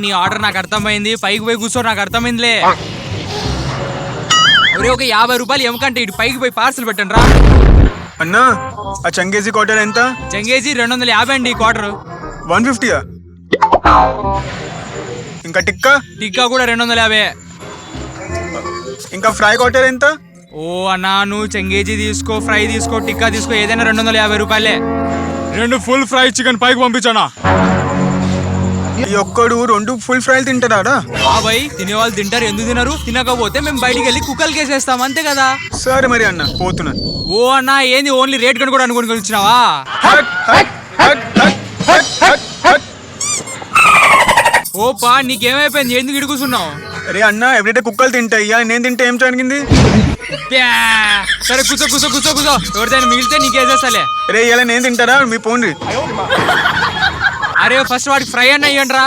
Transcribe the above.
నీ ఆర్డర్ నాకు అర్థమైంది, పైకి పోయి కూర్చో, నాకు అర్థమైందిలే. ఒరే ఒక 50 రూపాయలు ఎమకంటే ఇటు పైకి పోయి పార్సల్ పెట్టండి రా. అన్నా ఆ చంగేజీ క్వార్టర్ ఎంత? చంగేజీ 250 అండి క్వార్టర్. 150. ఇంకా టిక్కా? టిక్కా కూడా 250. ఇంకా ఫ్రై క్వార్టర్ ఎంత? ఓ అన్నా నువ్వు చంగేజీ తీసుకో, ఫ్రై తీసుకో, టిక్కా తీసుకో, ఏదైనా 250 రూపాయలే. 2 ఫుల్ ఫ్రై చికెన్ పైకి పంపించానా? ఈ ఒక్కడు 2 ఫుల్ ఫ్రైలు తింటాడా? భయ్ తినేవాళ్ళు తింటారు, ఎందుకు తినరు? తినకపోతే మేము బయటికి వెళ్ళి కుక్కలు కేసేస్తాం, అంతే కదా. సరే మరి అన్న పోతున్నా. ఓ అన్నా ఏంది ఓన్లీ రేట్ కను కూడా అనుకుని వచ్చినావా? ఓపా నీకేమైపోయింది, ఎందుకు ఇటు కూర్చున్నావు? అరే అన్న ఎవ్రీడే కుక్కలు తింటాయ్యా, నేను తింటే ఏం జరిగింది? సరే కూర్చో కూర్చో కూర్చో కూర్చో, ఎవరిదైనా మిగిలితే నీకేసేస్తాలే. అరే ఇలా నేను తింటారా? మీ పోండి. అరే ఫస్ట్ వాడికి ఫ్రై అన్న ఇవ్వండి రా.